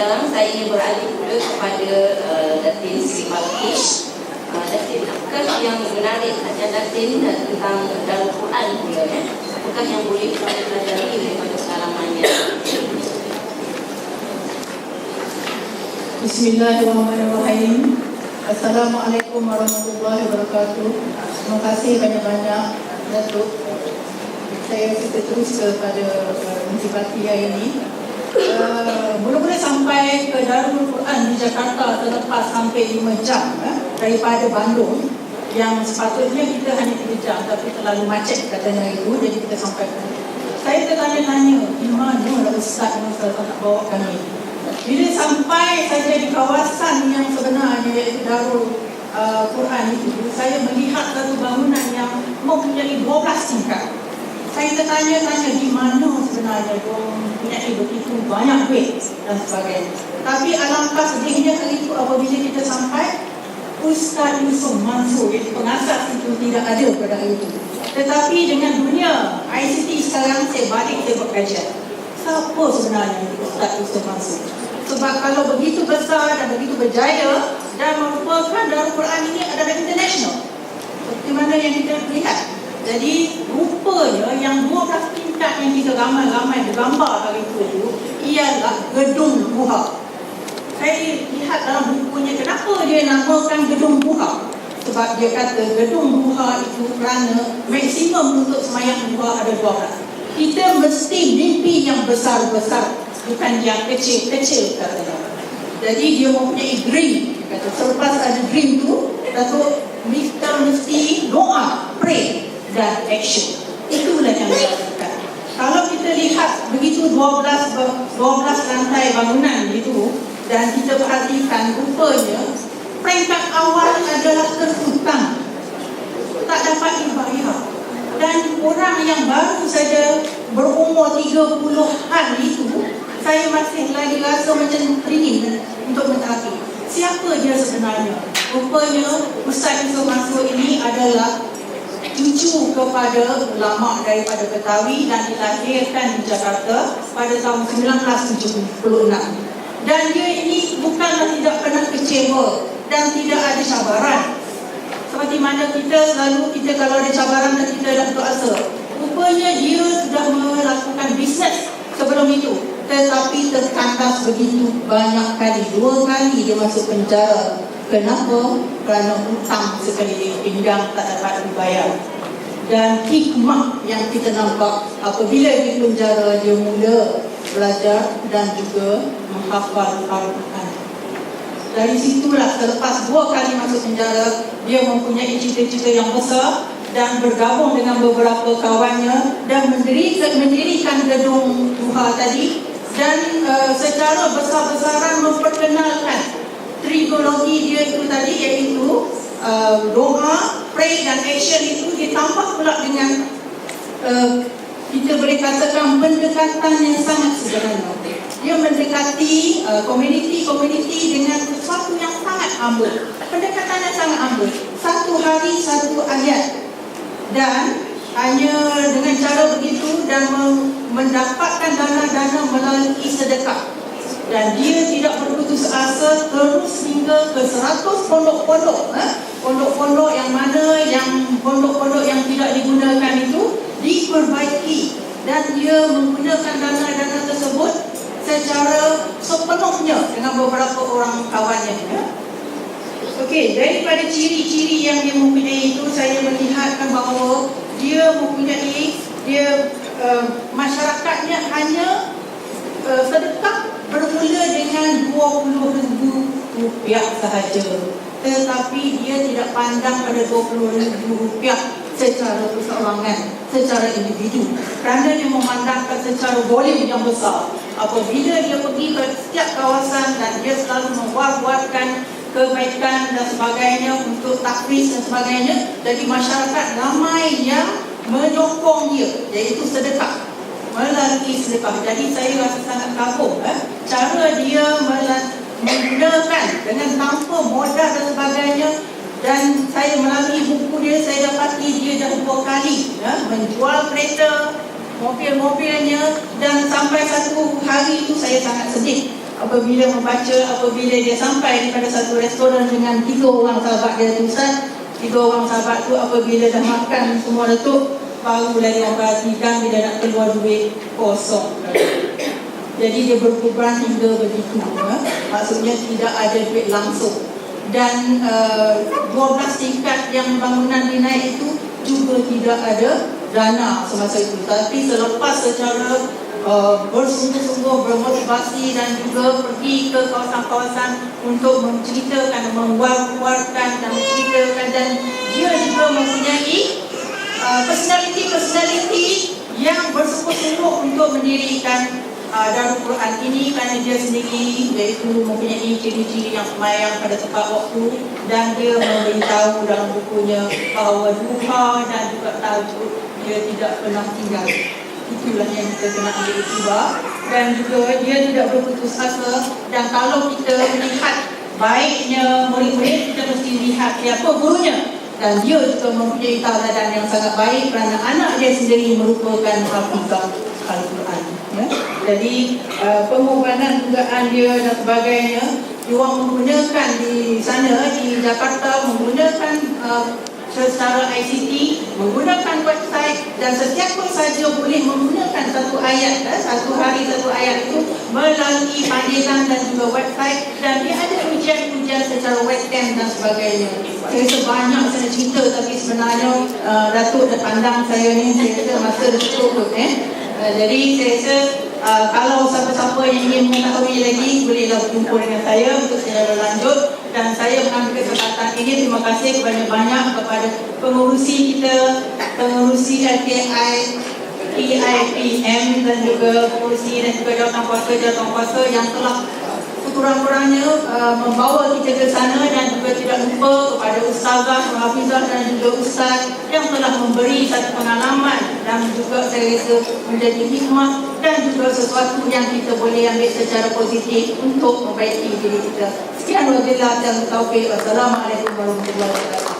sekarang saya beralih pula kepada Datin Sri Balqis. Datin, apakah yang menarik saja Datin tentang Darul Quran pula ya? Apakah yang boleh kita pelajari daripada pengalamannya? Bismillahirrahmanirrahim. Assalamualaikum warahmatullahi wabarakatuh. Terima kasih banyak-banyak Datuk. Saya terus kepada Menteri ini. Mula-mula sampai ke Darul Quran di Jakarta terlepas sampai 5 jam daripada Bandung, yang sepatutnya kita hanya 3 jam tapi terlalu macet katanya itu, jadi kita sampai. Saya tertanya-tanya, di mana Ustaz yang nak bawa kami? Bila sampai saja di kawasan yang sebenarnya iaitu Darul Quran itu, saya melihat satu bangunan yang mempunyai 12 tingkat. Saya tertanya-tanya di mana sebenarnya mempunyai begitu banyak duit dan sebagainya. Tapi alangkah sedihnya kali itu apabila kita sampai, Ustaz Yusuf Mansur, iaitu pengasas itu, tidak ada pada hari itu. Tetapi dengan dunia ICT sekarang, saya balik saya buat kajian. Siapa sebenarnya Ustaz Yusuf Mansur? Sebab kalau begitu besar dan begitu berjaya dan merupakan Darul Quran ini adalah international, seperti mana yang kita lihat. Jadi rupanya yang 12 tingkat yang kita ramai-ramai bergambar hari itu ialah gedung buha. Saya lihat dalam bukunya, kenapa dia namakan gedung buha? Sebab dia kata gedung buha itu kerana maksimum untuk semayang buha ada 12. Kita mesti mimpi yang besar-besar, bukan yang kecil-kecil katanya. Jadi dia mempunyai dream. Kata selepas ada dream tu, Datuk kita mesti doa, pray dan action. Itulah yang kita lakukan. Kalau kita lihat begitu 12 lantai bangunan itu, dan kita perhatikan rupanya peringkat awal adalah terhutang, tak dapat dibayar. Dan orang yang baru saja berumur 30-an itu, saya masih lagi rasa macam teringin untuk mentaati siapa dia sebenarnya. Rupanya Ustaz Yusuf Mansur ini adalah cucu kepada ulama daripada Betawi dan dilahirkan di Jakarta pada tahun 1976. Dan dia ini bukanlah tidak pernah kecewa dan tidak ada cabaran. Seperti mana kita selalu, kalau ada cabaran dan kita dah berasa. Rupanya dia sudah melakukan bisnes sebelum itu, tetapi terkandas begitu banyak kali. 2 kali dia masuk penjara. Kenapa? Kerana hutang sekali pinggang tak dapat dibayar. Dan hikmah yang kita nampak apabila di penjara, dia mula belajar dan juga menghafal Al-Quran. Dari situlah selepas 2 kali masuk penjara, dia mempunyai cita-cita yang besar dan bergabung dengan beberapa kawannya dan mendirikan gedung duha tadi, dan secara besar-besaran memperkenalkan trilogi dia itu tadi, iaitu doa, pray dan action itu ditambah pula dengan kita boleh katakan pendekatan yang sangat sederhana. Dia mendekati komuniti dengan sesuatu yang sangat humble. Pendekatan yang sangat humble. 1 hari 1 ayat, dan hanya dengan cara begitu dan mendapatkan dana-dana melalui sedekah. Dan dia tidak berputus asa, terus hingga ke 100 pondok-pondok. Pondok-pondok yang mana pondok-pondok yang tidak digunakan itu diperbaiki, dan dia menggunakan dana-dana tersebut secara sepenuhnya dengan beberapa orang kawannya. Okey, daripada ciri-ciri yang dia mempunyai itu, saya melihatkan bahawa dia mempunyai masyarakatnya hanya sedekah bermula dengan RM20,000 sahaja. Tetapi dia tidak pandang pada RM20,000 secara perseorangan, secara individu, kerana dia memandangkan secara volume yang besar. Apabila dia pergi ke setiap kawasan dan dia selalu membuat-buatkan kebaikan dan sebagainya untuk takris dan sebagainya, jadi masyarakat ramai yang menyokong dia, iaitu sedekah, melalui sedekah. Jadi saya rasa sangat kagum cara dia menggunakan dengan tanpa modal dan sebagainya. Dan saya melalui buku dia, saya dapati dia dah 2 kali menjual kereta, mobil-mobilnya, dan sampai satu hari itu saya sangat sedih apabila membaca, apabila dia sampai pada satu restoran dengan 3 orang sahabat dia tu Ustaz, 3 orang sahabat tu apabila dah makan semua letup, barulah dia perhatikan bila nak keluar duit kosong. Jadi dia berperan hingga begitu, maksudnya tidak ada duit langsung. Dan 12 tingkat yang bangunan dinaik itu juga tidak ada dana semasa itu. Tapi selepas secara bersungguh-sungguh bermotivasi dan juga pergi ke kawasan-kawasan untuk menceritakan, mengeluarkan dan menceritakan, dan dia juga mempunyai personality yang bersungguh-sungguh untuk mendirikan Darul Quran ini, kerana dia sendiri iaitu mempunyai ciri-ciri yang semayang pada tepat waktu, dan dia memberitahu dalam bukunya bahawa duha dan juga tahajud dia tidak pernah tinggal. Itulah yang kita kena ambil iktibar, dan juga dia tidak berputus asa. Dan kalau kita melihat baiknya murid-murid, kita mesti lihat siapa gurunya, dan dia juga mempunyai tauladan yang sangat baik kerana anak dia sendiri merupakan hafizah Al-Quran, ya. Jadi pengorbanan dugaan dia dan sebagainya, dia menggunakan di sana di Jakarta, menggunakan secara ICT, menggunakan website, dan setiap saja boleh menggunakan satu ayat, satu hari satu ayat itu melalui panggilan dan juga website, dan dia ada ujian-ujian secara webcam dan sebagainya. Saya sebanyak saya cerita, tapi sebenarnya Datuk dah pandang saya ni, saya kata masa dah cukup jadi saya rasa kalau siapa-siapa yang ingin mengetahui lagi, bolehlah berjumpa dengan saya untuk secara lanjut. Dan saya mengambil kesempatan ini, terima kasih banyak-banyak kepada pengurusi kita, pengurusi LKI, PIPM, dan juga pengurusi dan juga jawatan kuasa yang telah kurang-kurangnya membawa kita ke sana, dan juga tidak lupa kepada ustazah, hafizah dan juga ustaz yang telah memberi satu pengalaman dan juga saya rasa menjadi hikmah dan juga sesuatu yang kita boleh ambil secara positif untuk membaiki diri kita. Sekian wabillahi taufiq. Wassalamualaikum warahmatullahi wabarakatuh.